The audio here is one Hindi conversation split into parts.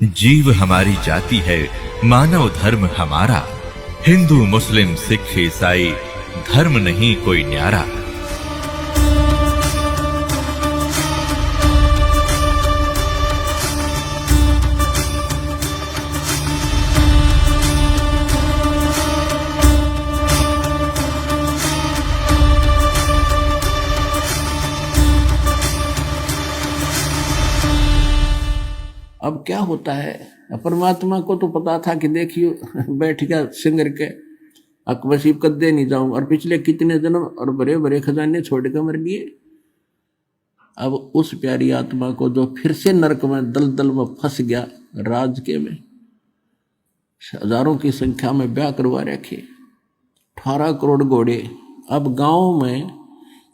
जीव हमारी जाति है, मानव धर्म हमारा। हिंदू मुस्लिम सिख ईसाई धर्म नहीं कोई न्यारा। अब क्या होता है, परमात्मा को तो पता था कि देखिए बैठ गया सिंगर के अकबसीब कद्दे नहीं जाऊं, और पिछले कितने जन्म और बड़े बड़े खजाने छोड़ कर मर गए। अब उस प्यारी आत्मा को जो फिर से नरक में दलदल में फंस गया, राज के में हजारों की संख्या में ब्याह करवा रखे, 18 करोड़ घोड़े। अब गांव में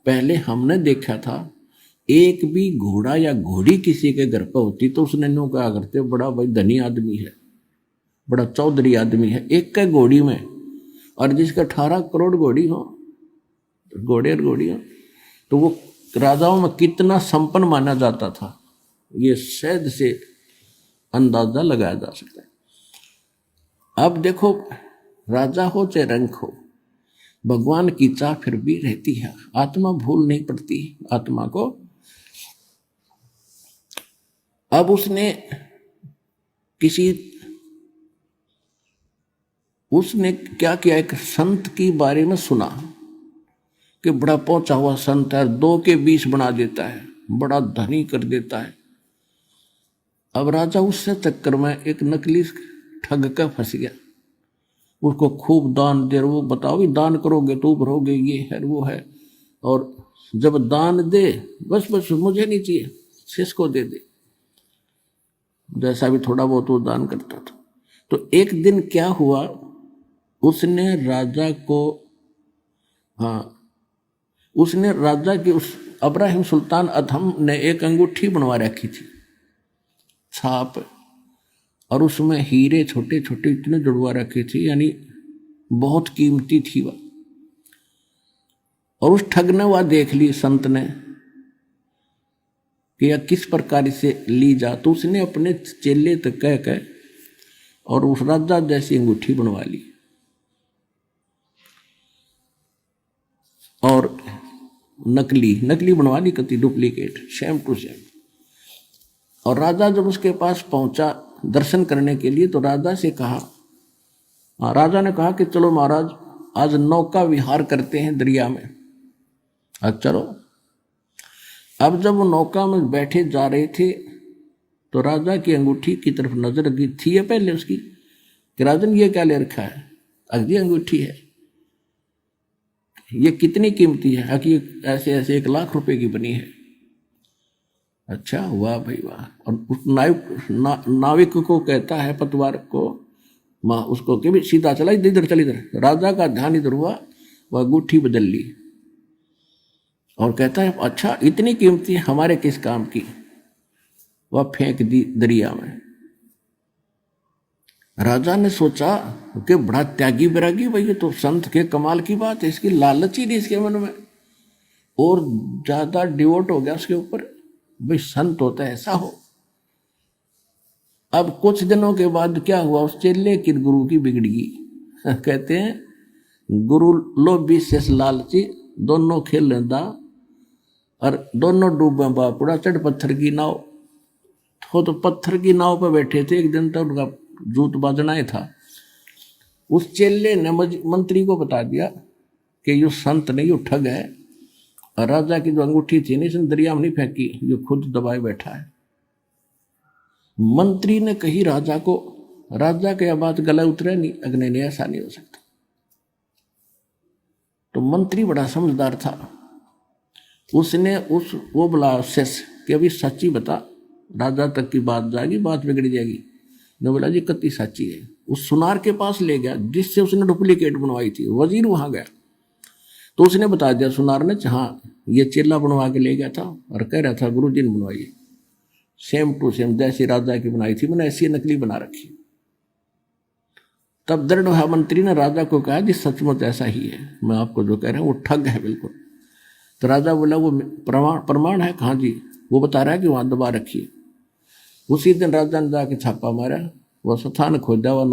पहले हमने देखा था, एक भी घोड़ा या घोड़ी किसी के घर पर होती तो उसने नो कहा करते बड़ा भाई धनी आदमी है, बड़ा चौधरी आदमी है, एक के घोड़ी में। और जिसका 18 करोड़ घोड़ी हो, घोड़े और घोड़ी हो, तो वो राजाओं में कितना संपन्न माना जाता था, ये शायद से अंदाजा लगाया जा सकता है। अब देखो, राजा हो चाहे रंक हो, भगवान की चाह फिर भी रहती है, आत्मा भूल नहीं पड़ती आत्मा को। अब उसने क्या किया, एक संत के बारे में सुना कि बड़ा पहुंचा हुआ संत है, 2 के 20 बना देता है, बड़ा धनी कर देता है। अब राजा उससे चक्कर में एक नकली ठग का फंस गया, उसको खूब दान दे, वो बताओ भी दान करोगे तो भरोगे, ये है वो है, और जब दान दे बस मुझे नहीं चाहिए, किसको दे दे, जैसा भी थोड़ा बहुत वो दान करता था। तो एक दिन क्या हुआ, उसने राजा की उस इब्राहिम सुल्तान अधम ने एक अंगूठी बनवा रखी थी, छाप, और उसमें हीरे छोटे छोटे इतने जुड़वा रखे थे, यानी बहुत कीमती थी वह। और उस ठग ने वह देख ली संत ने कि यह किस प्रकार से ली जा, तो उसने अपने चेले तक कह और उस राजा जैसी अंगूठी बनवा ली, और नकली बनवा ली, कति डुप्लीकेट, सेम टू सेम। और राजा जब उसके पास पहुंचा दर्शन करने के लिए, तो राजा ने कहा कि चलो महाराज, आज नौका विहार करते हैं दरिया में, आज चलो। अब जब वो नौका में बैठे जा रहे थे, तो राजा की अंगूठी की तरफ नजर गई थी पहले उसकी, कि राजन ये क्या ले रखा है, अगली अंगूठी है, ये कितनी कीमती है, कि ऐसे 1 लाख रुपए की बनी है। अच्छा, वाह भाई वाह। और उस नाविक को कहता है, पतवार को, उसको कि भी सीधा चला, इधर चल इधर। राजा का ध्यान इधर हुआ, वह अंगूठी बदल ली और कहता है अच्छा इतनी कीमती हमारे किस काम की, वह फेंक दी दरिया में। राजा ने सोचा कि बड़ा त्यागी बैरागी भाई, ये तो संत के कमाल की बात है, इसकी लालच ही नहीं इसके मन में, और ज्यादा डिवोट हो गया उसके ऊपर, भाई संत होता है ऐसा हो। अब कुछ दिनों के बाद क्या हुआ, उस चेले की गुरु की बिगड़ी। कहते हैं गुरु लोभी शेष लालची, दोनों खेल लेंदा, और दोनों डूबे बापुड़ा, चढ़ पत्थर की नाव। तो पत्थर की नाव पर बैठे थे, एक दिन तक उनका जूत बाजना ही था। उस चेले ने मंत्री को बता दिया कि ये संत नहीं, ये ठग है, और राजा की जो अंगूठी थी नहीं, इसने दरिया में नहीं फेंकी, ये खुद दबाए बैठा है। मंत्री ने कही राजा को, राजा के यह बात गला उतरे नहीं, अग्नि ने ऐसा नहीं हो सकता। तो मंत्री बड़ा समझदार था, उसने वो बोला शेष कि अभी सच्ची बता, राजा तक की बात जाएगी, बात बिगड़ जाएगी। ने बोला जी कति सच्ची है। उस सुनार के पास ले गया जिससे उसने डुप्लीकेट बनवाई थी, वजीर वहां गया, तो उसने बता दिया सुनार ने, हाँ ये चेला बनवा के ले गया था और कह रहा था गुरु जी ने बनवाई, सेम टू सेम जैसी राजा की बनाई थी, मैंने ऐसी नकली बना रखी। तब दृढ़ मंत्री ने राजा को कहा जी सचमुच ऐसा ही है, मैं आपको जो कह रहा हूँ वो ठग है बिल्कुल। तो राजा बोला वो प्रमाण है, कहाँ जी, वो बता रहा है कि वहां दबा रखी है। उसी दिन राजा ने जाके छापा मारा, वह स्थान खोदा, वह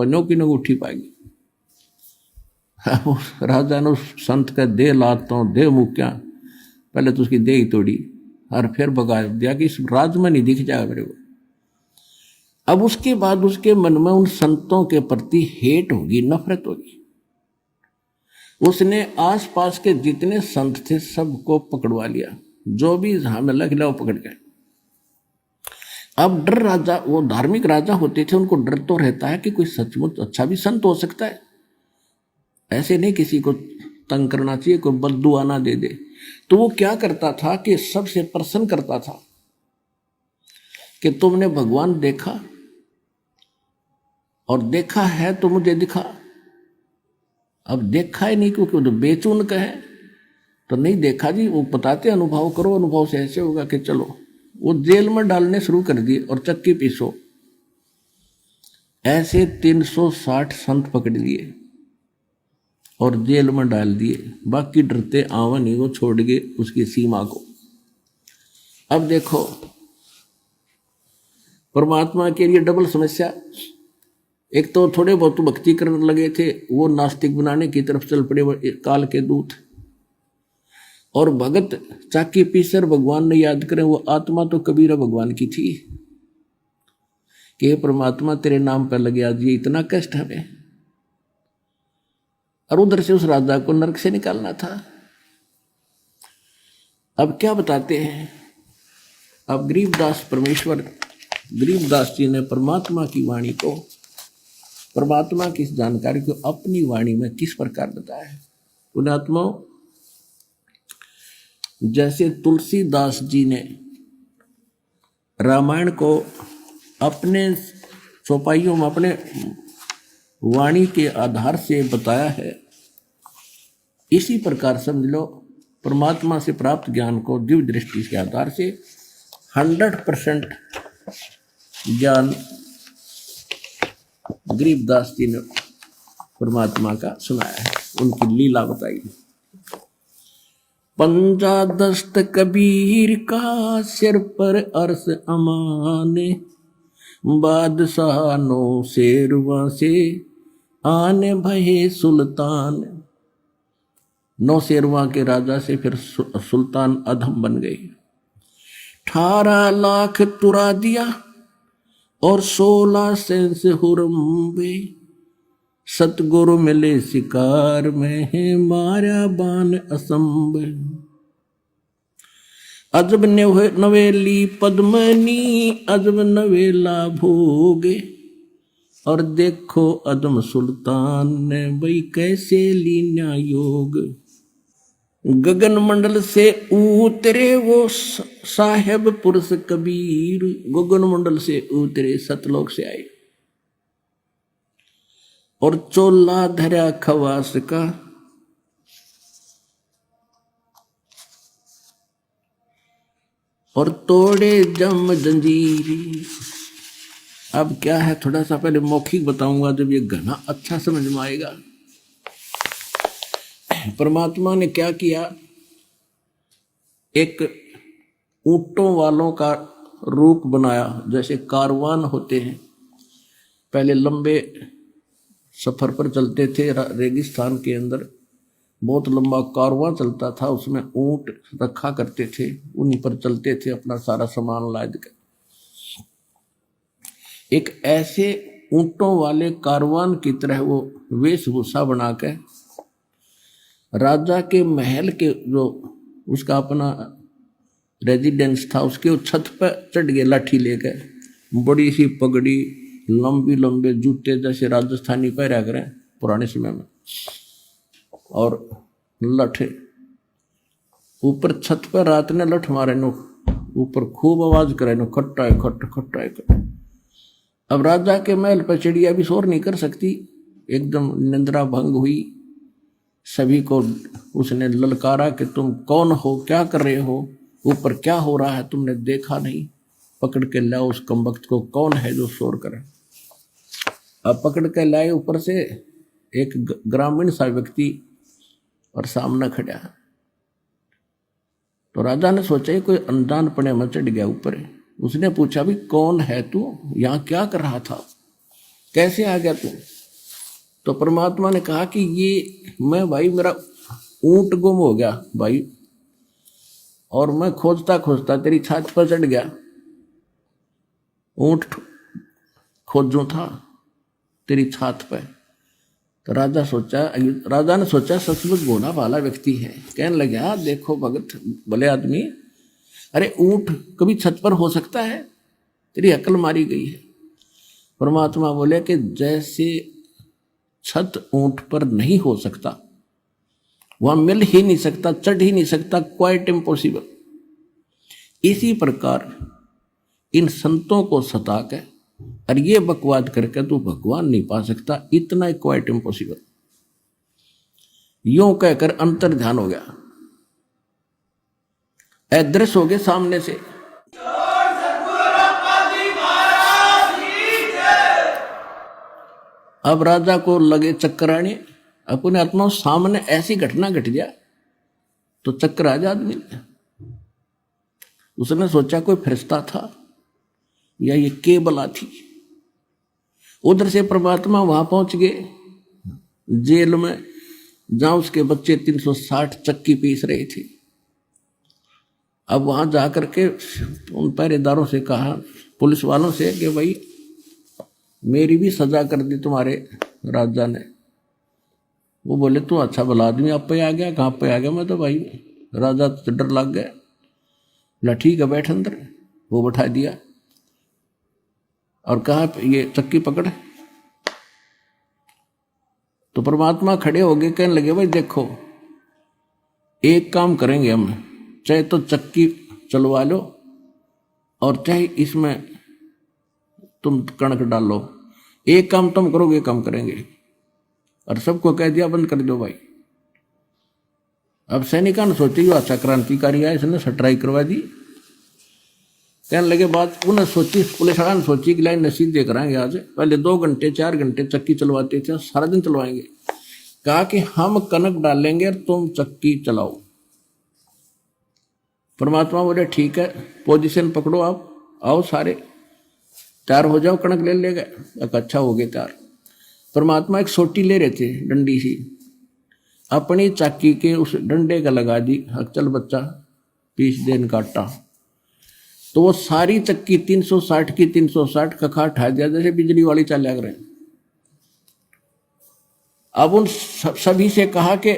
नौकरी न उठी पाएगी। राजा ने उस संत का दे लातों दे मुक्या, पहले तो उसकी दे ही तोड़ी और फिर भगा दिया कि इस राज में नहीं दिख जाएगा मेरे को। अब उसके बाद उसके मन में उन संतों के प्रति हेट होगी, नफरत होगी। उसने आसपास के जितने संत थे सबको पकड़वा लिया, जो भी जहां में लग वो पकड़ गए। अब डर, राजा वो धार्मिक राजा होते थे, उनको डर तो रहता है कि कोई सचमुच अच्छा भी संत हो सकता है, ऐसे नहीं किसी को तंग करना चाहिए, कोई बद्दुआ ना दे दे। तो वो क्या करता था कि सबसे प्रश्न करता था कि तुमने भगवान देखा, और देखा है तो मुझे दिखा। अब देखा ही नहीं क्योंकि तो बेचून का है तो नहीं देखा जी, वो बताते अनुभव करो, अनुभव से ऐसे होगा कि चलो। वो जेल में डालने शुरू कर दिए और चक्की पीसो। ऐसे 360 संत पकड़ लिए और जेल में डाल दिए। बाकी डरते आवा नहीं, वो छोड़ गए उसकी सीमा को। अब देखो परमात्मा के लिए डबल समस्या। एक तो थोड़े बहुत भक्ति करने लगे थे, वो नास्तिक बनाने की तरफ चल पड़े काल के दूत। और भगत चाकी पीसर भगवान ने याद करें, वो आत्मा तो कबीरा भगवान की थी कि परमात्मा तेरे नाम पर लगे आज ये इतना कष्ट हमें। और उधर से उस राजा को नरक से निकालना था। अब क्या बताते हैं, अब गरीबदास जी ने परमात्मा की वाणी को, परमात्मा की जानकारी को अपनी वाणी में किस प्रकार बताया है। पुण्यात्माओं, जैसे तुलसीदास जी ने रामायण को अपने चौपाइयों में अपने वाणी के आधार से बताया है, इसी प्रकार समझ लो परमात्मा से प्राप्त ज्ञान को दिव्य दृष्टि के आधार से 100% ज्ञान गरीबदास जी ने परमात्मा का सुनाया है, उनकी लीला बताई। पंजा दस्त कबीर का सिर पर अर्श अमाने, बादशाह नो शेरवा से आने भये सुल्तान। 9 शेरवा के राजा से फिर सुल्तान अधम बन गए। 18 लाख तुरा दिया और 16 सेंस हुरम्बे, सतगुरु मिले शिकार में है मारा बान असंब। अजब नवेली पद्मनी अजब नवेला भोगे, और देखो अदम सुल्तान ने भाई कैसे लीना योग। गगन मंडल से उतरे वो साहेब पुरुष कबीर, गगन मंडल से उतरे सतलोक से आए और चोला धरा खवास का, और तोड़े जम जंजीरी। अब क्या है, थोड़ा सा पहले मौखिक बताऊंगा, जब ये घना अच्छा समझ में आएगा। परमात्मा ने क्या किया, एक ऊंटों वालों का रूप बनाया। जैसे कारवान होते हैं, पहले लंबे सफर पर चलते थे, रेगिस्तान के अंदर बहुत लंबा कारवां चलता था, उसमें ऊंट रखा करते थे, उन्हीं पर चलते थे अपना सारा सामान लाद कर। एक ऐसे ऊंटों वाले कारवान की तरह वो वेशभूषा बनाकर राजा के महल के जो उसका अपना रेजिडेंस था उसके छत पर चढ़ गए लाठी लेकर, बड़ी सी पगड़ी, लंबी लंबे जूते जैसे राजस्थानी पहरा करें पुराने समय में, और लठे ऊपर छत पर रात ने लठ मारे नो, ऊपर खूब आवाज करे नो, खट्टा है खट खट्टा है खट। अब राजा के महल पर चिड़िया भी शोर नहीं कर सकती, एकदम निंद्रा भंग हुई। सभी को उसने ललकारा कि तुम कौन हो, क्या कर रहे हो, ऊपर क्या हो रहा है, तुमने देखा नहीं, पकड़ के लाओ उस कमबख्त को, कौन है जो शोर करे। अब पकड़ के लाए ऊपर से एक ग्रामीण सा व्यक्ति और सामने खड़ा है। तो राजा ने सोचा कोई अनजान पने में चढ़ गया ऊपर, उसने पूछा भी कौन है तू, यहाँ क्या कर रहा था, कैसे आ गया तू? तो परमात्मा ने कहा कि ये मैं भाई, मेरा ऊंट गुम हो गया भाई, और मैं खोजता खोजता तेरी छात पर चढ़ गया, ऊंट खोजूं था तेरी छात पर। तो राजा ने सोचा सचमुच भोला भाला व्यक्ति है। कहने लगा देखो भगत भले आदमी, अरे ऊंट कभी छत पर हो सकता है, तेरी अकल मारी गई है। परमात्मा बोले कि जैसे छत ऊंट पर नहीं हो सकता, वहां मिल ही नहीं सकता, चढ़ ही नहीं सकता, क्वाइट इम्पॉसिबल, इसी प्रकार इन संतों को सता के और ये बकवाद करके तू भगवान नहीं पा सकता, इतना क्वाइट इम्पॉसिबल। यूं कहकर अंतर ध्यान हो गया, अदृश्य हो गए सामने से। अब राजा को लगे चक्कर आने, अपने आत्मा सामने ऐसी घटना घट गया तो चक्कर आ जा आदमी। उसने सोचा कोई फरिश्ता था या ये केबल थी। उधर से परमात्मा वहां पहुंच गए जेल में, जहां उसके बच्चे 360 चक्की पीस रहे थे। अब वहां जाकर के उन पहरेदारों से कहा, पुलिस वालों से, कि भाई मेरी भी सजा कर दी तुम्हारे राजा ने। वो बोले तू अच्छा भला आदमी, आप पे आ गया, कहाँ पे आ गया? मैं तो भाई राजा तो डर लग गया। बोला ठीक है बैठ अंदर। वो बैठा दिया और कहा ये चक्की पकड़। तो परमात्मा खड़े हो गए, कहने लगे भाई देखो एक काम करेंगे हम, चाहे तो चक्की चलवा लो और चाहे इसमें तुम कणक डालो, एक काम तुम करोगे, काम करेंगे। और सबको कह दिया बंद कर दो भाई। अब सैनिकों ने सोची अच्छा क्रांतिकारी है, इसने सटराई करवा दी। कहने लगे बात उन्हें सोची, पुलिस वाला ने सोची कि लाइन नसीब दे कराएंगे आज, पहले 2 घंटे 4 घंटे चक्की चलवाते थे, सारा दिन चलवाएंगे। कहा कि हम कनक डालेंगे और तुम चक्की चलाओ। परमात्मा बोले ठीक है, पोजीशन पकड़ो, आप आओ सारे तैयार हो जाओ, कणक ले लेगा। अच्छा हो गए तैयार। परमात्मा एक सोटी ले रहे थे डंडी सी, अपनी चाकी के उस डंडे का लगा दी, चल बच्चा पीस देन काटा। तो वो सारी चक्की 360 की 360 कखा उठा दिया, जैसे बिजली वाली चाल लग रहे। अब उन सभी से कहा कि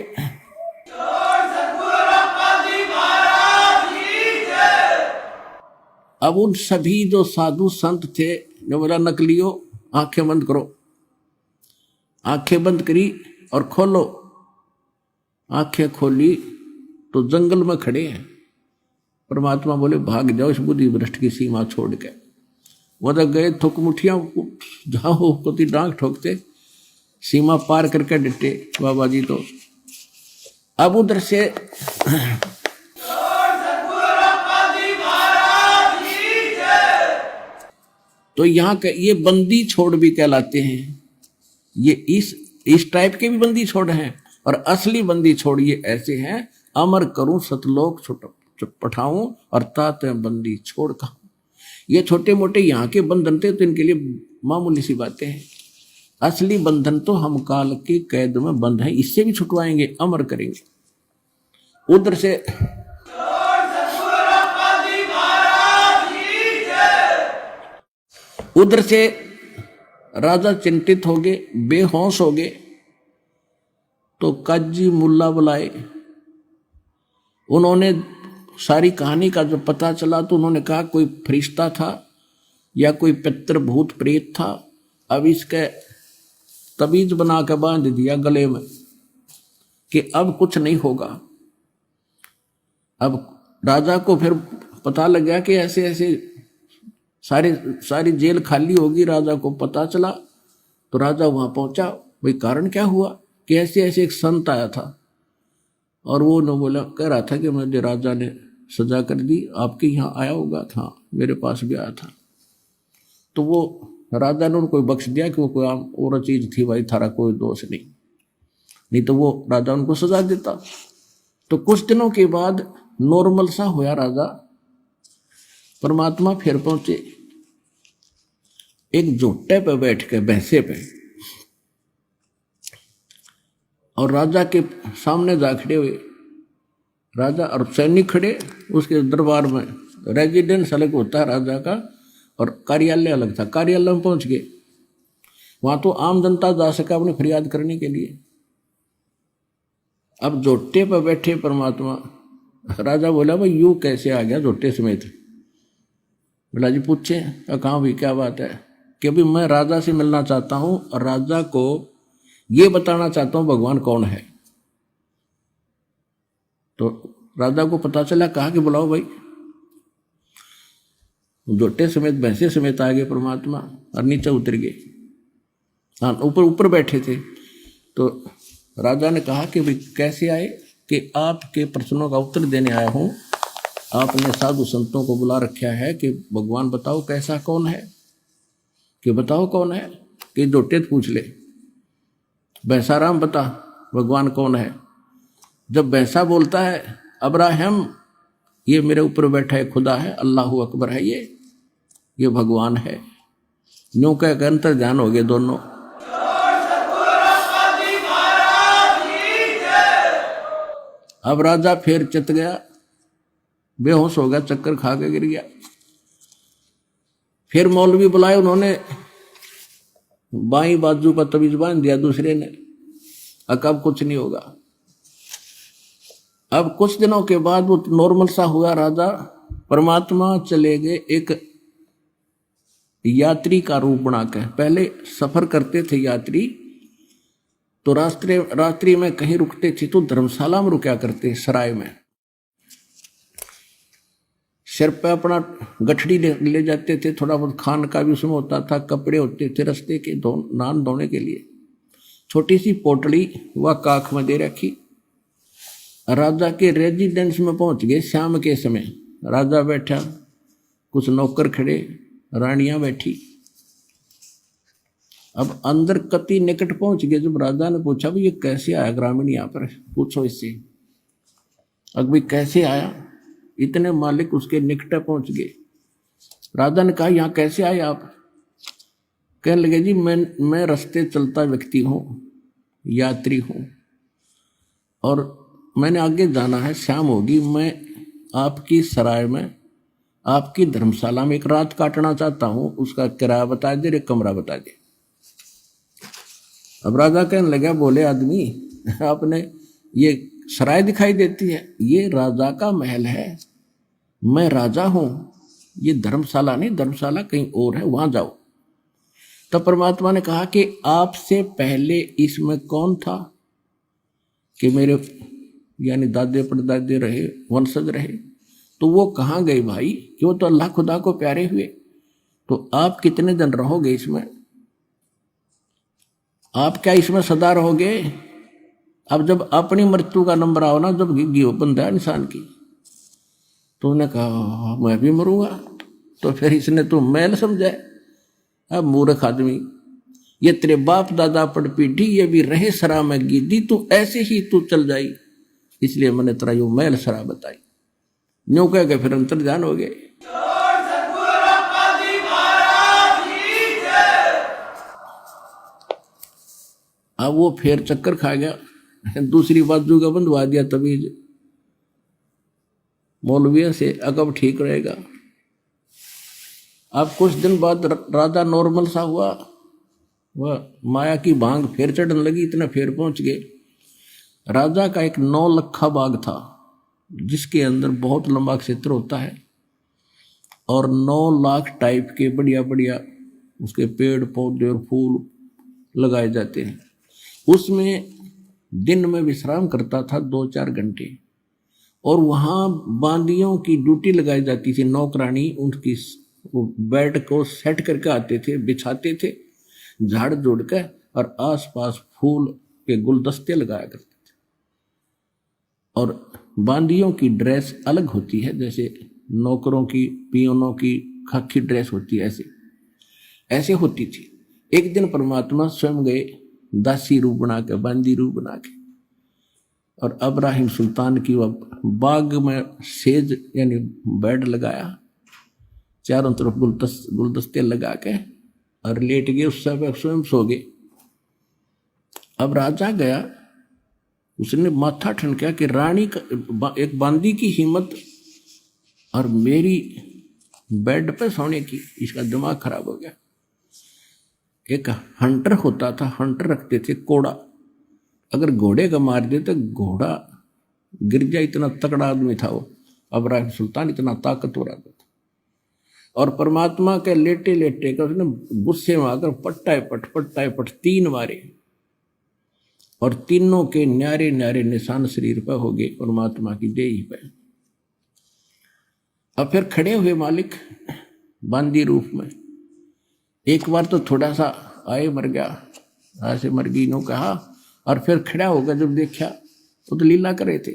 अब उन सभी जो साधु संत थे जो बोला नकलियो आंखें बंद करो, आंखें बंद करी और खोलो। आंखें खोली तो जंगल में खड़े हैं। परमात्मा बोले भाग जाओ इस बुद्धि भ्रष्ट की सीमा छोड़ के। वो तो गए थुक मुठियां, जाओ कोती डांग ठोकते, सीमा पार करके डटे बाबा जी। तो अब उधर से तो यहाँ का ये बंदी छोड़ भी कहलाते हैं। ये इस टाइप के भी बंदी छोड़ हैं, और असली बंदी छोड़ ये ऐसे हैं, अमर करूं सतलोक पठाऊं और तात बंदी छोड़ कहूं। ये छोटे मोटे यहाँ के बंधन थे तो इनके लिए मामूली सी बातें हैं। असली बंधन तो हम काल की कैद में बंद हैं, इससे भी छुटवाएंगे, अमर करेंगे। उधर से राजा चिंतित हो गए, बेहोश हो गए। तो काजी मुल्ला बुलाए। उन्होंने सारी कहानी का जब पता चला तो उन्होंने कहा कोई फरिश्ता था या कोई पितृ भूत प्रेत था। अब इसके तबीज बना के बांध दिया गले में कि अब कुछ नहीं होगा। अब राजा को फिर पता लग गया कि ऐसे ऐसे सारी जेल खाली होगी। राजा को पता चला तो राजा वहां पहुंचा, भाई कारण क्या हुआ? कि ऐसे ऐसे एक संत आया था और वो न बोला, कह रहा था कि मुझे राजा ने सजा कर दी, आपके यहाँ आया होगा था, मेरे पास भी आया था। तो वो राजा ने उनको बख्श दिया कि वो कोई आम और चीज थी, भाई थारा कोई दोष नहीं तो वो राजा उनको सजा देता। तो कुछ दिनों के बाद नॉर्मल सा होया राजा, परमात्मा फिर पहुंचे एक जोटे पे बैठ के भैंसे पे, और राजा के सामने जा खड़े हुए। राजा और सैनिक खड़े उसके दरबार में। रेजिडेंस अलग होता है राजा का और कार्यालय अलग था। कार्यालय में पहुंच गए, वहां तो आम जनता जा सका अपनी फरियाद करने के लिए। अब जोटे पर बैठे परमात्मा, राजा बोला भाई यू कैसे आ गया जोटे समेत? बोला जी पूछे। कहाँ भी क्या बात है? कि अभी मैं राजा से मिलना चाहता हूं और राजा को ये बताना चाहता हूं भगवान कौन है। तो राजा को पता चला, कहा कि बुलाओ भाई। जोटे समेत भैंसे समेत आ गए परमात्मा और नीचे उतर गए। हाँ, ऊपर बैठे थे। तो राजा ने कहा कि भाई कैसे आए? कि आपके प्रश्नों का उत्तर देने आया हूं। आपने साधु संतों को बुला रखा है कि भगवान बताओ कैसा कौन है, कि बताओ कौन है। कि जोटे पूछ ले, भैंसाराम बता भगवान कौन है। जब भैंसा बोलता है अब्राहम, ये मेरे ऊपर बैठा है खुदा है, अल्लाह अकबर है, ये भगवान है। न्यू कह अंतर ध्यान हो गए दोनों। अब राजा फिर चित गया, बेहोश हो गया, चक्कर खा के गिर गया। फिर मौलवी बुलाए उन्होंने, बाई बाजू पर तवीज बांध दिया दूसरे ने। अब कुछ नहीं होगा। अब कुछ दिनों के बाद वो नॉर्मल सा हुआ राजा। परमात्मा चले गए एक यात्री का रूप बनाकर। पहले सफर करते थे यात्री तो रात्रि में कहीं रुकते थे तो धर्मशाला में रुका करते, सराय में। सिर पे अपना गठड़ी ले जाते थे, थोड़ा बहुत खान का भी उसमें होता था, कपड़े होते थे रस्ते के नान धोने के लिए। छोटी सी पोटली वह काख में दे रखी। राजा के रेजिडेंस में पहुंच गए शाम के समय। राजा बैठा, कुछ नौकर खड़े, रानियां बैठी। अब अंदर कति निकट पहुंच गए। जब राजा ने पूछा भी ये कैसे आया ग्रामीण यहाँ पर, पूछो इससे। अब भी कैसे आया? इतने मालिक उसके निकट पहुंच गए। राजा ने कहा यहाँ कैसे आए आप? कहने लगे जी मैं रास्ते चलता व्यक्ति हूँ, यात्री हूँ, और मैंने आगे जाना है, शाम होगी। मैं आपकी सराय में, आपकी धर्मशाला में एक रात काटना चाहता हूँ। उसका किराया बता दे, एक कमरा बता दे। अब राजा कहने लगा, बोले आदमी आपने ये सराय दिखाई देती है, ये राजा का महल है, मैं राजा हूं, ये धर्मशाला नहीं, धर्मशाला कहीं और है, वहां जाओ। तब परमात्मा ने कहा कि आपसे पहले इसमें कौन था? कि मेरे यानी दादे परदादे रहे, वंशज रहे। तो वो कहाँ गए भाई? कि वो तो अल्लाह खुदा को प्यारे हुए। तो आप कितने दिन रहोगे इसमें? आप क्या इसमें सदा रहोगे? अब जब अपनी मृत्यु का नंबर आओ ना, जब गियो बंदा इंसान की, तो उन्होंने कहा मैं भी मरूंगा। तो फिर इसने तो मैल समझा। अब मूर्ख आदमी, ये तेरे बाप दादा पड़ पीढ़ी, ये भी रहे सरा में गिद्दी, तू ऐसे ही तू चल जाई, इसलिए मैंने तेरा यो मैल सरा बताई। न्यू कह के फिर अंतर ध्यान हो गए। अब वो फिर चक्कर खा गया, दूसरी बाजू का बंधवा दिया तवीज मौलवियों से, अकब ठीक रहेगा। अब कुछ दिन बाद राजा नॉर्मल सा हुआ, वह माया की भांग फिर चढ़ने लगी, इतना फिर पहुंच गए। राजा का एक 9 लखा बाग था, जिसके अंदर बहुत लंबा क्षेत्र होता है और 9 लाख टाइप के बढ़िया बढ़िया उसके पेड़ पौधे और फूल लगाए जाते हैं। उसमें दिन में विश्राम करता था 2-4 घंटे, और वहाँ बांदियों की ड्यूटी लगाई जाती थी। नौकरानी उनकी वो बेड को सेट करके आते थे, बिछाते थे झाड़ जोड़ कर, और आसपास फूल के गुलदस्ते लगाया करते थे। और बांदियों की ड्रेस अलग होती है, जैसे नौकरों की, पियोनों की खाकी ड्रेस होती है, ऐसे होती थी। एक दिन परमात्मा स्वयं गए दासी रूप बना के, बांदी रूप बना के, और अब्राहिम सुल्तान की वह बाग में सेज यानी बेड लगाया चारों तरफ गुलदस्ते लगा के और लेट गए, उस समय स्वयं सो गए। अब राजा गया, उसने माथा ठनका कि रानी का एक बांदी की हिम्मत और मेरी बेड पे सोने की, इसका दिमाग खराब हो गया। एक हंटर होता था, हंटर रखते थे कोड़ा, अगर घोड़े का मार दे तो घोड़ा गिर जाए, इतना तगड़ा आदमी था वो। इब्राहिम सुल्तान इतना ताकतवर आदमी था। और परमात्मा के लेटे लेटे का उसने गुस्से में आकर पट्टाए पट 3 मारे और तीनों के न्यारे न्यारे निशान शरीर पर हो गए, परमात्मा की देही पे। अब फिर खड़े हुए मालिक बांदी रूप में, एक बार तो थोड़ा सा आए मर गया, ऐसे मर गई नो कहा, और फिर खड़ा होगा जब देखा वो तो लीला करे थे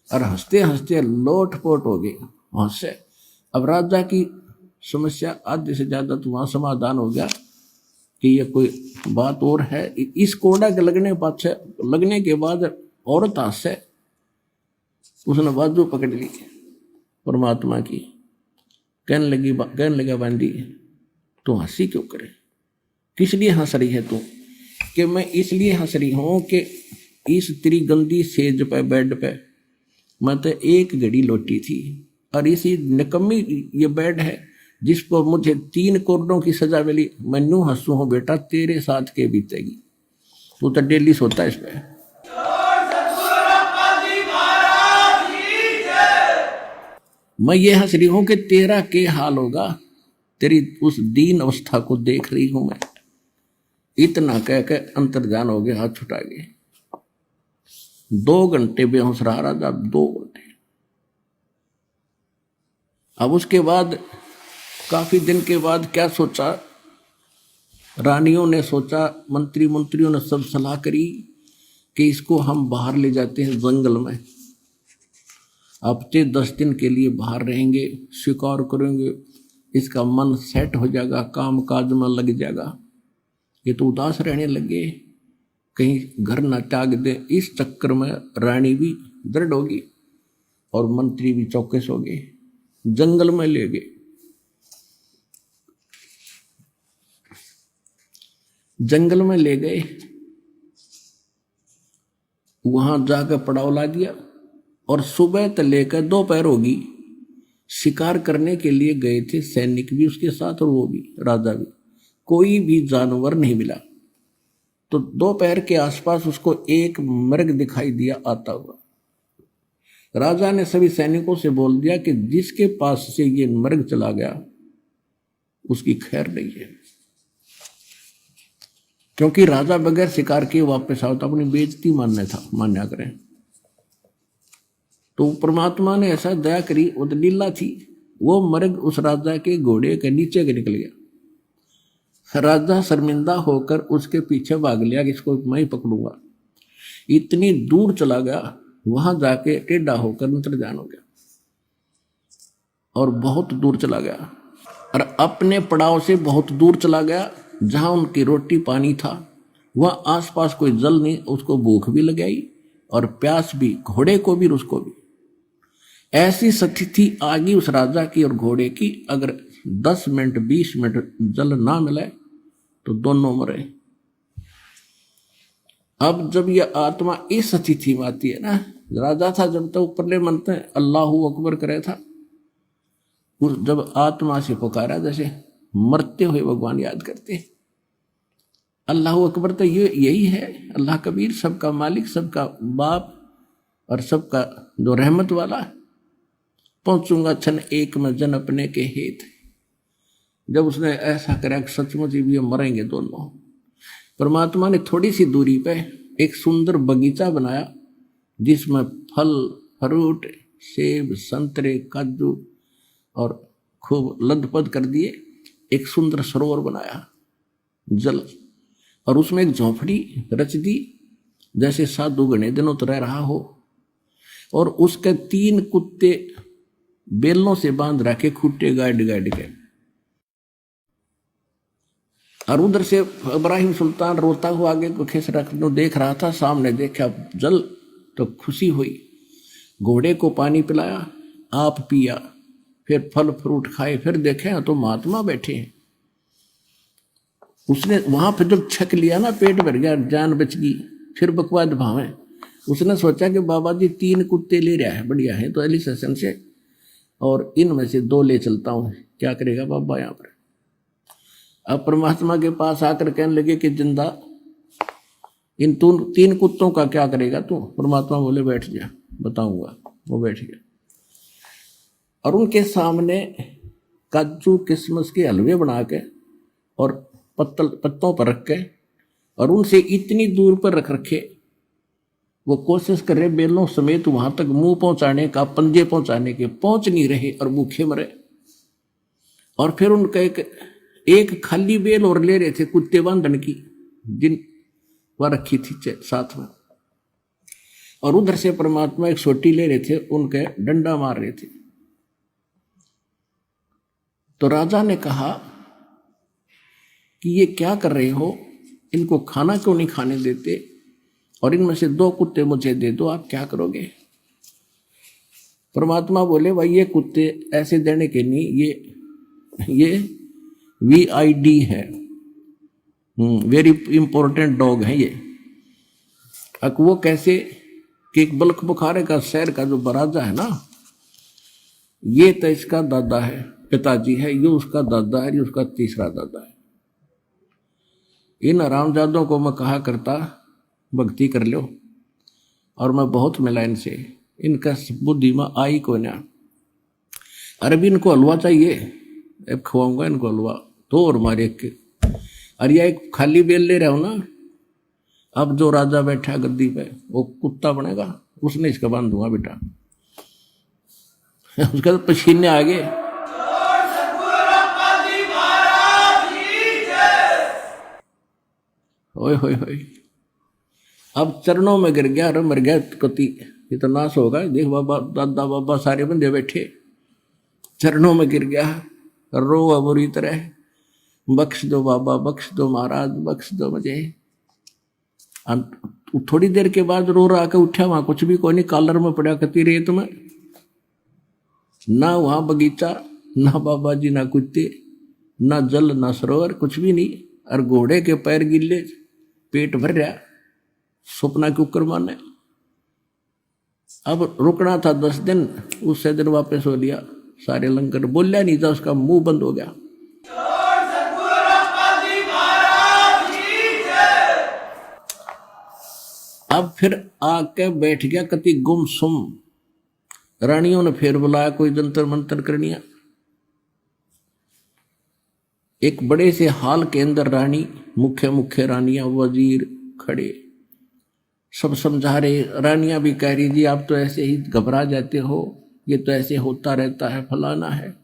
और हंसते हंसते लोट पोट हो गए हंसे। अब राजा की समस्या आधे से ज्यादा तो वहां समाधान हो गया कि ये कोई बात और है। इस कोड़ा के लगने के बाद औरत हंसे, उसने बाजू पकड़ ली परमात्मा की, कहने लगा बांदी तू हंसी क्यों करे, किस लिए हंस रही है तू? कि मैं इसलिए हंस रही हूं कि इस तेरी गंदी सेज पे बेड पे मैं तो एक घड़ी लौटी थी, और इसी निकम्मी ये बेड है जिस पर मुझे 3 करोड़ों की सजा मिली। मैं नू हंसू हूं बेटा, तेरे साथ के बीतेगी, तू तो डेली सोता है इस पे। मैं ये हंस रही हूं कि तेरा के हाल होगा, तेरी उस दीन अवस्था को देख रही हूं मैं। इतना कह के अंतर्ध्यान हो गया, हाथ छुटा गए। 2 घंटे बेहोश रहा राजा, 2 घंटे। अब उसके बाद काफी दिन के बाद क्या सोचा, रानियों ने सोचा, मंत्रियों ने सब सलाह करी कि इसको हम बाहर ले जाते हैं जंगल में, हफ्ते 10 दिन के लिए बाहर रहेंगे, शिकार करेंगे, इसका मन सेट हो जाएगा, काम काज में लग जाएगा। ये तो उदास रहने लगे, कहीं घर ना त्याग दे। इस चक्कर में रानी भी दृढ़ होगी और मंत्री भी चौकस हो गए, जंगल में ले गए। जंगल में ले गए, वहां जाकर पड़ाव ला दिया और सुबह से लेकर दोपहर होगी शिकार करने के लिए गए थे, सैनिक भी उसके साथ और वो भी राजा भी। कोई भी जानवर नहीं मिला। तो दोपहर के आसपास उसको एक मृग दिखाई दिया आता हुआ। राजा ने सभी सैनिकों से बोल दिया कि जिसके पास से ये मृग चला गया उसकी खैर नहीं है, क्योंकि राजा बगैर शिकार किए वापस आओ तो अपनी बेइज्जती मान्या करें। तो परमात्मा ने ऐसा दया करी, वो लीला थी, वो मृग उस राजा के घोड़े के नीचे के निकल गया। राजा शर्मिंदा होकर उसके पीछे भाग लिया कि इसको मैं ही पकड़ूंगा। इतनी दूर चला गया, वहां जाके टेढ़ा होकर अंतर्ध्यान हो गया और बहुत दूर चला गया, और अपने पड़ाव से बहुत दूर चला गया जहां उनकी रोटी पानी था। वह आसपास कोई जल नहीं, उसको भूख भी लगाई और प्यास भी, घोड़े को भी उसको भी। ऐसी स्थिति आ गई उस राजा की और घोड़े की, अगर 10 मिनट 20 मिनट जल ना मिले तो दोनों मरे। अब जब यह आत्मा इस स्थिति में आती है ना, राजा था जब तक ऊपरले मन में अल्लाहू अकबर करे था, जब आत्मा से पुकारा जैसे मरते हुए भगवान याद करते, अल्लाहू अकबर तो यही है, अल्लाह कबीर, सबका मालिक, सबका बाप और सबका जो रहमत वाला। पहुंचूंगा क्षण एक में जन अपने के हेत। जब उसने ऐसा करा कि सचमुच भी मरेंगे दोनों, परमात्मा ने थोड़ी सी दूरी पे एक सुंदर बगीचा बनाया जिसमें फल फ्रूट, सेब, संतरे, काजू और खूब लदपद कर दिए। एक सुंदर सरोवर बनाया जल, और उसमें एक झोंपड़ी रच दी जैसे साधु घने दिनों तो रह रहा हो, और उसके 3 कुत्ते बेलों से बांध रखे, खूटे गाड़ के। और उधर से इब्राहिम सुल्तान रोता हुआ आगे को खिस रखने देख रहा था। सामने देखा जल तो खुशी हुई, घोड़े को पानी पिलाया, आप पिया, फिर फल फ्रूट खाए, फिर देखे तो महात्मा बैठे हैं। उसने वहां पर जब छक लिया ना, पेट भर गया, जान बच गई, फिर बकवाद भावे। उसने सोचा कि बाबा जी 3 कुत्ते ले रहा है, बढ़िया है, तो एली सेशन से, और इनमें से 2 ले चलता हूं। क्या करेगा बाबा यहाँ पर? अब परमात्मा के पास आकर कहने लगे कि जिंदा इन 3 कुत्तों का क्या करेगा तू? परमात्मा बोले बैठ जा, बताऊंगा। वो बैठ गया और उनके सामने काजू किशमिश के हलवे बना के और पत्तों पर रख के, और उनसे इतनी दूर पर रख रखे, वो कोशिश कर रहे बेलों समेत वहां तक मुंह पहुंचाने का, पंजे पहुंचाने के, पहुंच नहीं रहे और भूखे मरे। और फिर उनका एक खाली बेल और ले रहे थे कुत्ते बांधन की, जिन वह रखी थी साथ में, और उधर से परमात्मा एक सोटी ले रहे थे, उनके डंडा मार रहे थे। तो राजा ने कहा कि ये क्या कर रहे हो, इनको खाना क्यों नहीं खाने देते, और इनमें से 2 कुत्ते मुझे दे दो, आप क्या करोगे? परमात्मा बोले भाई ये कुत्ते ऐसे देने के नहीं, ये VID है, वेरी इंपॉर्टेंट डॉग है ये। अब वो कैसे कि एक बल्ख बुखारे का शहर का जो राजा है ना, ये तो इसका दादा है, पिताजी है, ये उसका दादा है, ये उसका तीसरा दादा है। इन हरामजादों को मैं कहा करता भक्ति कर लो, और मैं बहुत मिला इनसे, इनका बुद्धि में आई को ना। अरे भी इनको हलवा चाहिए, अब खवाऊंगा इनको हलवा, तो और मारे के। अरे यह एक खाली बेल ले रहा हूं ना, अब जो राजा बैठा गद्दी पे वो कुत्ता बनेगा, उसने इसका बांध दूंगा बेटा। उसका तो पसीने आ गए। ओए होए होए, अब चरणों में गिर गया, अरे मर गया कति, ये तो नाश होगा। देख बाबा, दादा बाबा सारे बंदे बैठे, चरणों में गिर गया, रो बुरी तरह, बख्श दो बाबा, बख्श दो महाराज, बख्श दो मुझे। थोड़ी देर के बाद रो रहा के उठा, वहां कुछ भी कोई नहीं, कॉलर में पड़ा कती रेत में, ना वहां बगीचा, ना बाबा जी, ना कुत्ते, ना जल, ना सरोवर, कुछ भी नहीं। और घोड़े के पैर गिल्ले, पेट भर रहा, सपना के ऊपर माने। अब रुकना था 10 दिन, उससे दिन वापस हो लिया। सारे लंगर बोलिया नहीं था, उसका मुंह बंद हो गया। अब फिर आके बैठ गया कति गुमसुम। रानियों ने फिर बुलाया, कोई जंतर मंतर करनिया। एक बड़े से हाल के अंदर रानी, मुख्य रानियां, वजीर खड़े, सब समझा रहे। रानियां भी कह रही जी आप तो ऐसे ही घबरा जाते हो, ये तो ऐसे होता रहता है, फलाना है,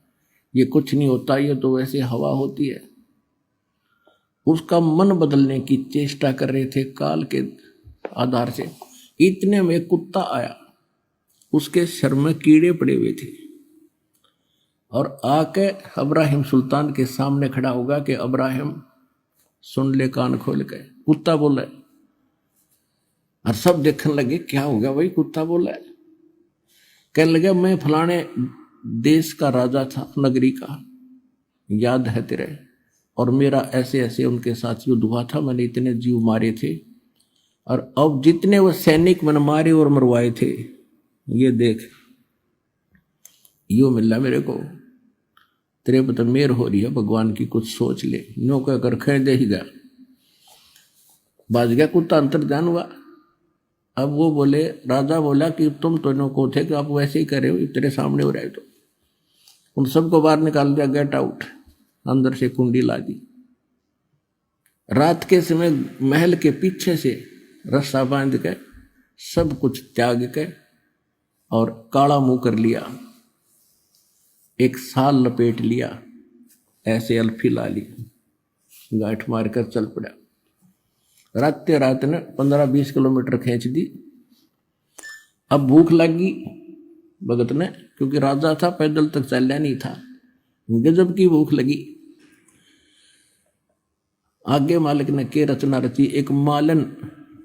ये कुछ नहीं होता, ये तो वैसे हवा होती है। उसका मन बदलने की चेष्टा कर रहे थे काल के आधार से। इतने में कुत्ता आया, उसके सर में कीड़े पड़े हुए थे, और आके अब्राहिम सुल्तान के सामने खड़ा होगा कि अब्राहिम सुन ले कान खोल के। कुत्ता बोला, और सब देखने लगे क्या हो गया भाई, कुत्ता बोला है। कहने लगे मैं फलाने देश का राजा था, नगरी का, याद है तेरे, और मेरा ऐसे ऐसे उनके साथ युद्ध हुआ था, मैंने इतने जीव मारे थे, और अब जितने वो सैनिक मैंने मारे और मरवाए थे, ये देख यो मिला मेरे को। तेरे पर तो मेर हो रही है भगवान की, कुछ सोच ले। नो कहकर खेल दे ही गया, बाज गया कुत्ता, अंतर ध्यान हुआ। अब वो बोले, राजा बोला कि तुम तो नो को थे कि आप वैसे ही करे हो, तेरे सामने हो रहा है। तो उन सबको बाहर निकाल दिया, गेट आउट, अंदर से कुंडी ला दी। रात के समय महल के पीछे से रस्सा बांध के सब कुछ त्याग के और काला मुंह कर लिया, एक साल लपेट लिया, ऐसे अल्फी ला ली, गांठ मारकर चल पड़ा। रात ने 15-20 किलोमीटर खींच दी। अब भूख लगी भगत ने, क्योंकि राजा था, पैदल तक चलना नहीं था, गजब की भूख लगी। आगे मालिक ने के रचना रची। एक मालन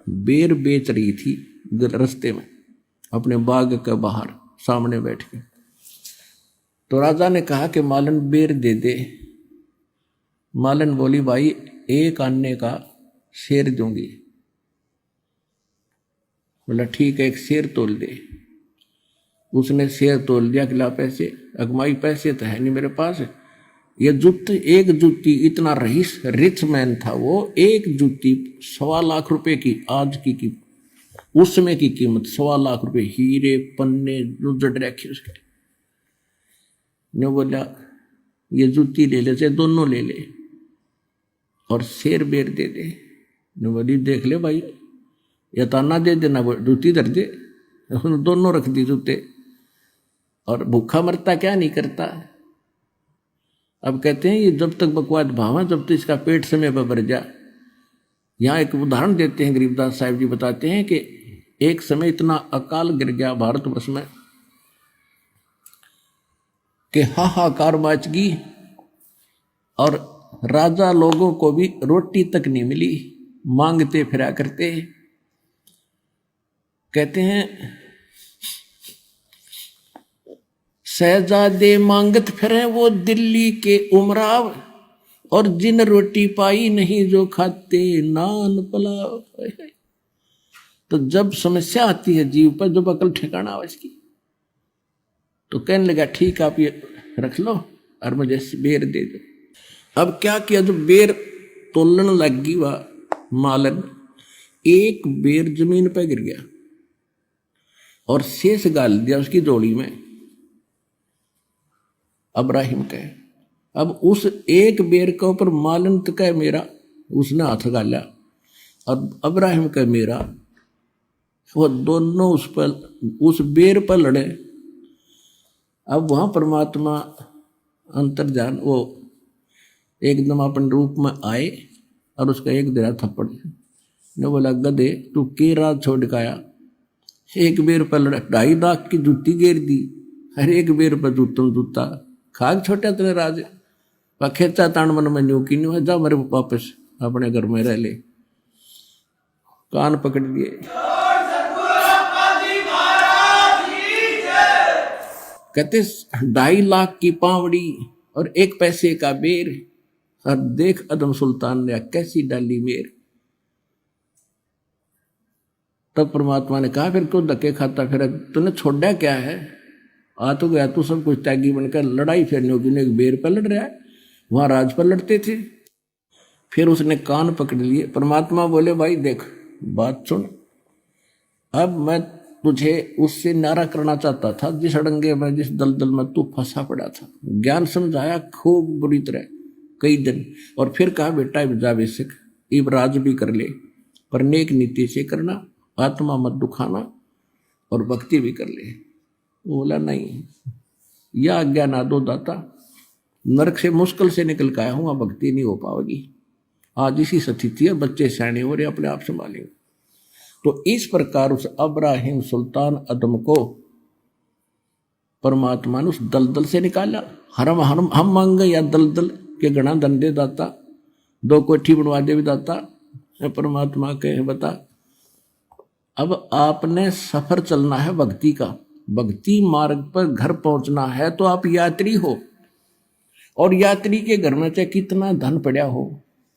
बेर बेच रही थी रास्ते में, अपने बाग के बाहर सामने बैठ के। तो राजा ने कहा कि मालन बेर दे दे। मालन बोली भाई एक आने का शेर दूंगी। बोला ठीक है एक शेर तोल दे। उसने शेर तोल दिया, खिला पैसे। अगमाई पैसे तो है नहीं मेरे पास। ये जूती, एक जूती, इतना रईस रिच मैन था वो, एक जूती 1.25 लाख रुपए की, आज की उस समय की कीमत 1.25 लाख रुपए, हीरे पन्ने जो जड़ रखे उसके। ने बोला ये जूती ले ले, से दोनों ले ले और शेर बेर दे दे। ने बोली देख ले भाई, या ताना दे देना, जूती धर दे। दोनों रख दी जूते, और भूखा मरता क्या नहीं करता। अब कहते हैं ये जब तक बकवाद भावा, जब तक इसका पेट समय पर भर जा। यहाँ एक उदाहरण देते हैं, गरीबदास साहिब जी बताते हैं कि एक समय इतना अकाल गिर गया भारतवर्ष में कि हाहाकार मच गई, और राजा लोगों को भी रोटी तक नहीं मिली, मांगते फिरा करते। कहते हैं शहजादे मांगत फिरे वो दिल्ली के उमराव, और जिन रोटी पाई नहीं जो खाते नान पुलाव। तो जब समस्या आती है जीव पर, जब अकल ठिकाना हो इसकी, तो कहने लगा ठीक आप ये रख लो और मुझे बेर दे दो। अब क्या किया, जब बेर तोलन लग गई वह मालन, एक बेर जमीन पर गिर गया और शेष गाल दिया उसकी जोड़ी में। अब्राहिम कहे, अब उस एक बेर के ऊपर मालन तो कहे मेरा, उसने हाथ गाला, और अब्राहिम कहे मेरा। वो दोनों उस बेर पर लड़े। अब वहां परमात्मा अंतर्जान वो एकदम अपन रूप में आए और उसका एक दिरा थप्पड़ ने बोला गधे तू के रात छोड़ गया, एक बेर पर लड़ा, 2.5 लाख की जूती गेर दी, हर एक बेर पर जूता खाग छोटा तेरे राज खेचा तान मन में न्यू की न्यू है, जा मेरे वापस अपने घर में रह ले। कान पकड़ लिए। कहते 2.5 लाख की पावड़ी और 1 पैसे का बेर, और देख अदम सुल्तान ने कैसी डाली मेर। तब परमात्मा ने कहा फिर क्यों धक्के खाता फिर, तूने छोड़ा क्या है, आ तो गया तू सब कुछ त्यागी बनकर, लड़ाई फिर नहीं, एक बेर पर लड़ रहा है, वहां राज पर लड़ते थे। फिर उसने कान पकड़ लिए। परमात्मा बोले भाई देख बात सुन, अब मैं तुझे उससे नारा करना चाहता था जिस अड़ंगे में, जिस दलदल में तू फंसा पड़ा था। ज्ञान समझाया खूब बुरी तरह कई दिन, और फिर कहा बेटा जा बेसिक इब राज भी कर ले, पर नेक नीति से करना, आत्मा मत दुखाना, और भक्ति भी कर ले। बोला नहीं, यह आज्ञा ना दो दाता, नरक से मुश्किल से निकल के आया हूं, भक्ति नहीं हो पाएगी। आज इसी स्थिति है, बच्चे सैने हो रहे, अपने आप संभालेंगे। तो इस प्रकार उस अब्राहिम सुल्तान अदम को परमात्मा ने उस दलदल से निकाला। हम मांगे या दलदल के गणा दंडे दाता, 2 कोठी बनवा दे भी दाता। परमात्मा कहे बता, अब आपने सफर चलना है भक्ति का, भक्ति मार्ग पर घर पहुंचना है, तो आप यात्री हो, और यात्री के घर में चाहे कितना धन पड़ा हो,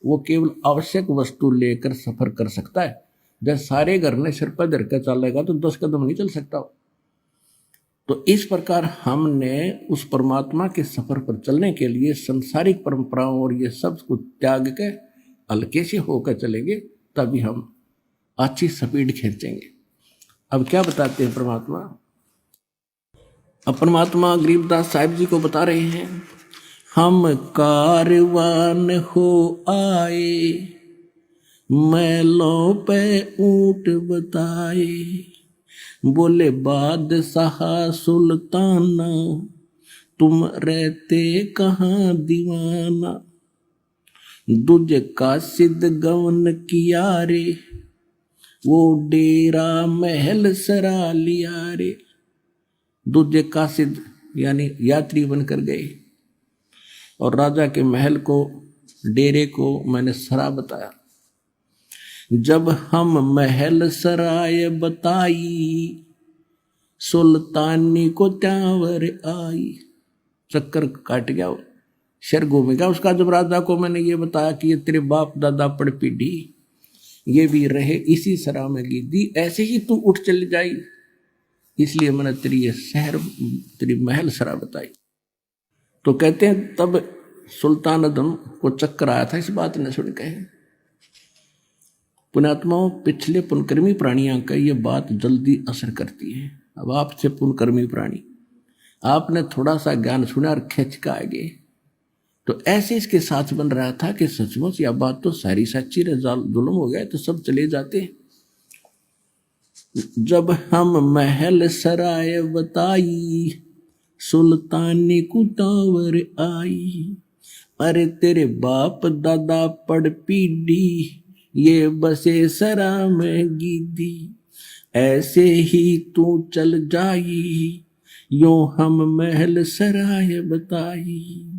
वो केवल आवश्यक वस्तु लेकर सफर कर सकता है। जब सारे घर ने सिर पर धर कर चलेगा तो 10 कदम नहीं चल सकता। तो इस प्रकार हमने उस परमात्मा के सफर पर चलने के लिए संसारिक परंपराओं और ये सब कुछ त्याग के हल्के से होकर चलेंगे, तभी हम अच्छी स्पीड खींचेंगे। अब क्या बताते हैं परमात्मा? अब परमात्मा गरीबदास साहिब जी को बता रहे हैं, हम कारवान हो आए, मैलों पे ऊंट बताए, बोले बादशाह सुल्ताना, तुम रहते कहाँ दीवाना, दूज का सिद्ध गवन किया रे, वो डेरा महल सरा लिया रे। दूजे का सिद्ध यानी यात्री बनकर गए, और राजा के महल को, डेरे को मैंने सरा बताया। जब हम महल सराय बताई, सुल्तानी को त्यावर आई। चक्कर काट गया, शर घूम गया उसका। जब राजा को मैंने ये बताया कि ये तेरे बाप दादा पड़ पीढ़ी ये भी रहे इसी सराह में गिद्दी, ऐसे ही तू उठ चली जाई, इसलिए मैंने तेरी ये शहर तेरी महल सराह बताई। तो कहते हैं तब सुल्तान अदम को चक्कर आया था इस बात ने सुन के। पुण्यात्माओं, पिछले पुनकर्मी प्राणियों का ये बात जल्दी असर करती है। अब आपसे पुनकर्मी प्राणी, आपने थोड़ा सा ज्ञान सुना और खिंच का आगे, तो ऐसे इसके साथ बन रहा था कि सचमुच यह बात तो सारी सच्ची रे, जुल्म हो गया तो सब चले जाते। जब हम महल सराय बताई, सुल्तानी कुटावर आई, अरे तेरे बाप दादा पड़ पीढ़ी ये बसे सरा में गिद्दी, ऐसे ही तू चल जाई यो हम महल सराय बताई।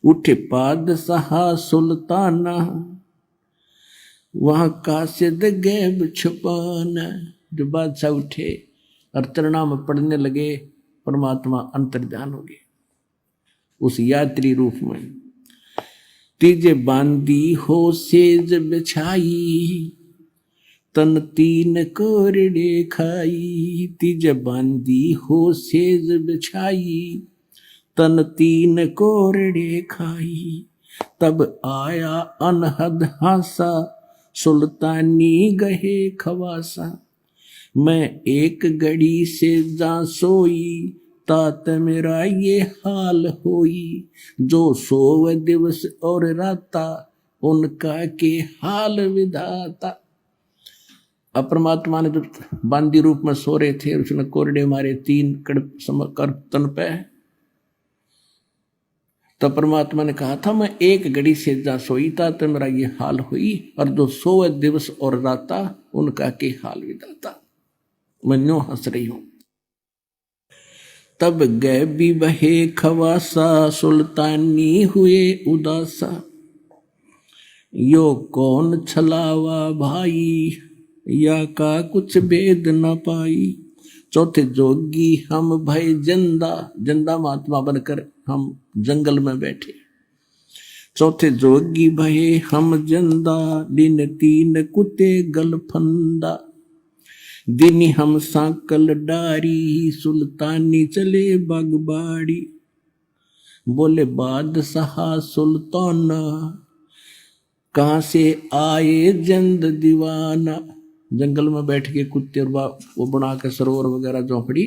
उठे पादशाह सुल्ताना वहां कासिद गैब छुपाना। जो बादशाह उठे और चरणा में पढ़ने लगे, परमात्मा अंतर्ध्यान हो गए उस यात्री रूप में। तीजे बांदी हो सेज बिछाई, तन तीन कोरडे खाई। तीजे बांदी हो सेज बिछाई, तन तीन कोरडे खाई। तब आया अनहद हासा, सुल्तानी गहे खवासा। मैं एक घड़ी से जा सोई, तात मेरा ये हाल होई। जो सोव दिवस और राता, उनका के हाल विधाता। अब परमात्मा ने जब बांदी रूप में सो रहे थे, उसने कोरडे मारे तीन कर तन पे, तब परमात्मा ने कहा था मैं एक घड़ी से जा सोई था तो मेरा ये हाल हुई, और जो सोए दिवस और राता उनका के हाल विधाता। मैं न्यों हंस रही हूं। तब गए भी बहे खवासा, सुल्तानी हुए उदासा। यो कौन छलावा भाई, या का कुछ भेद न पाई। चौथे जोगी हम भय जिंदा, जिंदा महात्मा बनकर हम जंगल में बैठे। चौथे जोगी भये हम जिंदा, दिन तीन कुत्ते गलफंदा। दिन हम सांकल डारी, सुल्तानी चले बागबाड़ी। बोले बादशाह सुल्ताना, कहाँ से आए जंद दीवाना। जंगल में बैठ के कुत्ते वो बना के सरोवर वगैरह झोंपड़ी।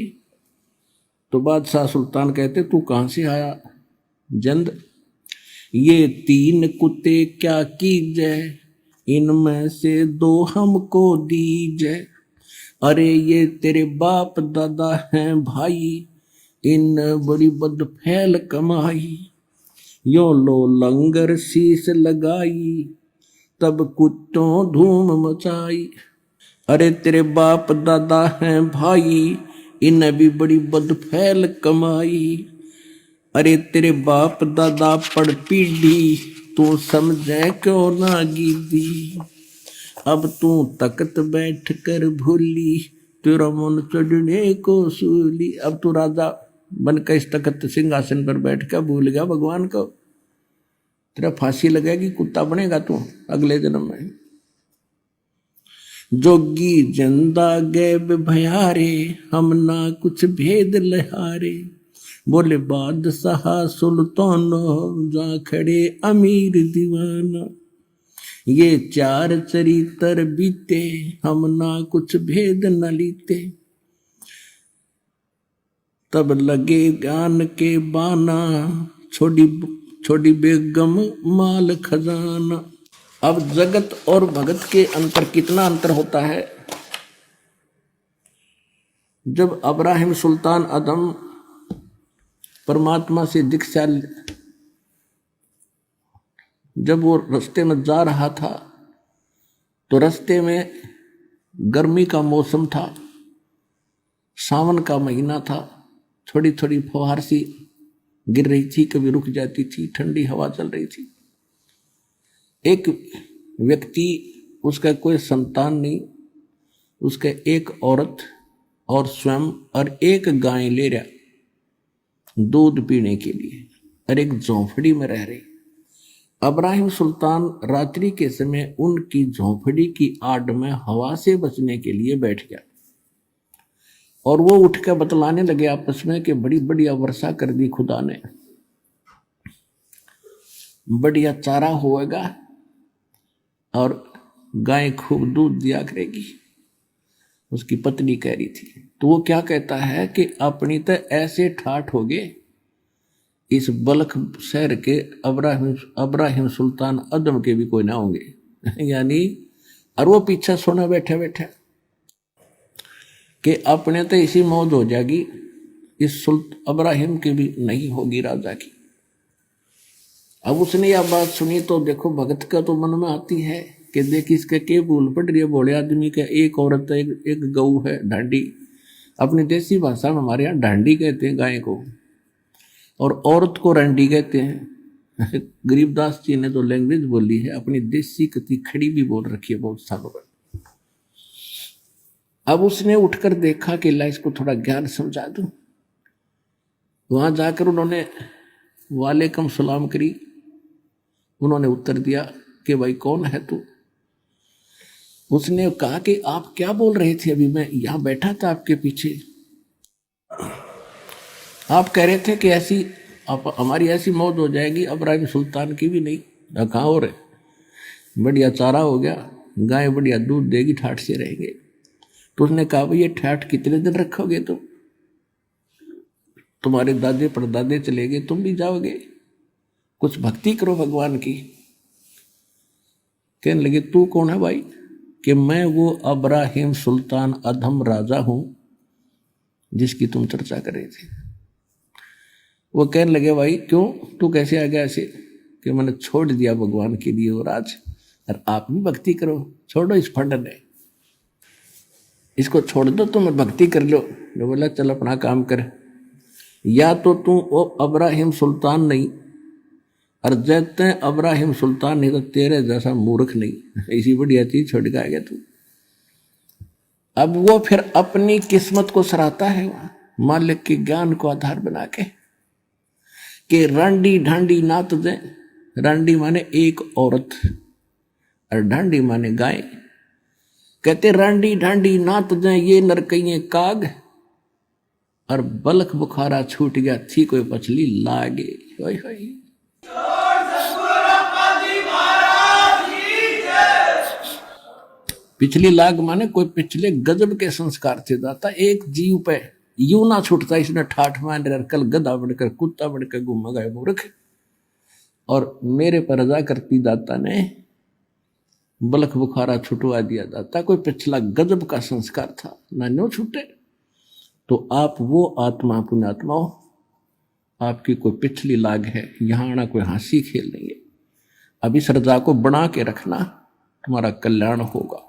तो बादशाह सुल्तान कहते तू कहाँ से आया जंद। ये तीन कुत्ते क्या कीजे, इनमें से दो हमको दीजे। अरे ये तेरे बाप दादा हैं भाई, इन बड़ी बद फैल कमाई। यो लो लंगर शीश लगाई, तब कुत्तों धूम मचाई। अरे तेरे बाप दादा हैं भाई, इन्हें भी बड़ी बद फैल कमाई। अरे तेरे बाप दादा पड़ पीढ़ी, तू समझे क्यों ना गिद्दी। अब तू तख्त बैठ कर भूली, तेरा मन चढ़ने को सूली। अब तू राजा बनकर इस तख्त सिंहासन पर बैठ कर भूल गया भगवान को। तेरा फांसी लगेगी, कुत्ता बनेगा तू अगले जन्म में। जोगी जिंदा गैब भयारे, हम ना कुछ भेद लहारे। बोले बादशाह सुल्तान, जा खड़े अमीर दीवाना। ये चार चरित्र बीते, हम ना कुछ भेद न लीते। तब लगे ज्ञान के बाना, छोड़ी बेगम माल खजाना। अब जगत और भगत के अंतर कितना अंतर होता है। जब अब्राहिम सुल्तान अदम परमात्मा से दीक्षा, जब वो रास्ते में जा रहा था तो रास्ते में गर्मी का मौसम था, सावन का महीना था। थोड़ी थोड़ी फुहार सी गिर रही थी, कभी रुक जाती थी, ठंडी हवा चल रही थी। एक व्यक्ति, उसका कोई संतान नहीं, उसका एक औरत और स्वयं और एक गाय ले रहा। दूध पीने के लिए, और एक झोंपड़ी में रह रही। इब्राहिम सुल्तान रात्रि के समय उनकी झोंपड़ी की आड़ में हवा से बचने के लिए बैठ गया, और वो उठ कर बतलाने लगे आपस में कि बड़ी बढ़िया वर्षा कर दी खुदा ने, बढ़िया चारा होएगा और गाय खूब दूध दिया करेगी। उसकी पत्नी कह रही थी। तो वो क्या कहता है कि अपनी तो ऐसे ठाठ हो गए इस बल्ख शहर के इब्राहिम सुल्तान अदम के भी कोई ना होंगे यानी, और वो पीछे सोना बैठे बैठे कि अपने तो इसी मौज हो जाएगी, इस इब्राहिम की भी नहीं होगी राजा की। अब उसने यह बात सुनी तो देखो भगत का तो मन में आती है कि देख इसके के भूल पड़ रही है भोले आदमी के। एक औरत एक गऊ है ढांडी, अपनी देसी भाषा में हमारे यहाँ ढांडी कहते हैं गाय को, और औरत को रंडी कहते हैं। गरीबदास जी ने तो लैंग्वेज बोली है अपनी देसी कति खड़ी भी बोल रखी है बहुत सालों पर। अब उसने उठकर देखा कि ला इसको थोड़ा ज्ञान समझा दूं। वहां जाकर उन्होंने वालेकुम सलाम करी। उन्होंने उत्तर दिया कि भाई कौन है तू। उसने कहा कि आप क्या बोल रहे थे, अभी मैं यहां बैठा था आपके पीछे, आप कह रहे थे कि ऐसी हमारी ऐसी मौत हो जाएगी, इब्राहिम सुल्तान की भी नहीं। कहाँ हो रहे, बढ़िया चारा हो गया, गाय बढ़िया दूध देगी, ठाठ से रहेंगे। तो उसने कहा भाई ये ठाठ कितने दिन रखोगे तुम, तुम्हारे दादे परदादे चले गए, तुम भी जाओगे, कुछ भक्ति करो भगवान की। कहने लगे तू कौन है भाई, कि मैं वो इब्राहिम सुल्तान अधम राजा हूं जिसकी तुम चर्चा कर रहे थे। वो कहने लगे भाई क्यों, तू कैसे आ गया ऐसे, कि मैंने छोड़ दिया भगवान के लिए वो राज, और आप भी भक्ति करो, छोड़ो इस फंड ने, इसको छोड़ दो, तुम भक्ति कर लो। जो बोला चल अपना काम कर, या तो तू वो इब्राहिम सुल्तान नहीं, और जैसे इब्राहिम सुल्तान नहीं तो तेरे जैसा मूर्ख नहीं, ऐसी बढ़िया चीज छोड़ के आ गया तू। अब वो फिर अपनी किस्मत को सराहता है मालिक के ज्ञान को आधार बना के, कि रांडी ढांडी नात दे। रांडी माने एक औरत और ढांडी माने गाय। कहते रांडी ढांडी नात दे ये नरकइये काग, और बलख बुखारा छूट गया थी कोई पछली लागे। होय होय। पिछली लाग माने कोई पिछले गजब के संस्कार थे दाता, एक जीव पे यूं ना छूटता, इसने ठाठ मान रहा, कल गधा बढ़कर कुत्ता बढ़कर घूम गए मूर्ख, और मेरे पर रजा करती दाता ने बलख बुखारा छुटवा दिया दाता, कोई पिछला गजब का संस्कार था ना न्यों छूटे। तो आप वो आत्मा पुण्यात्मा हो, आपकी कोई पिछली लाग है, यहां आना कोई हंसी खेल नहीं है। अब इस रजा को बना के रखना, तुम्हारा कल्याण होगा।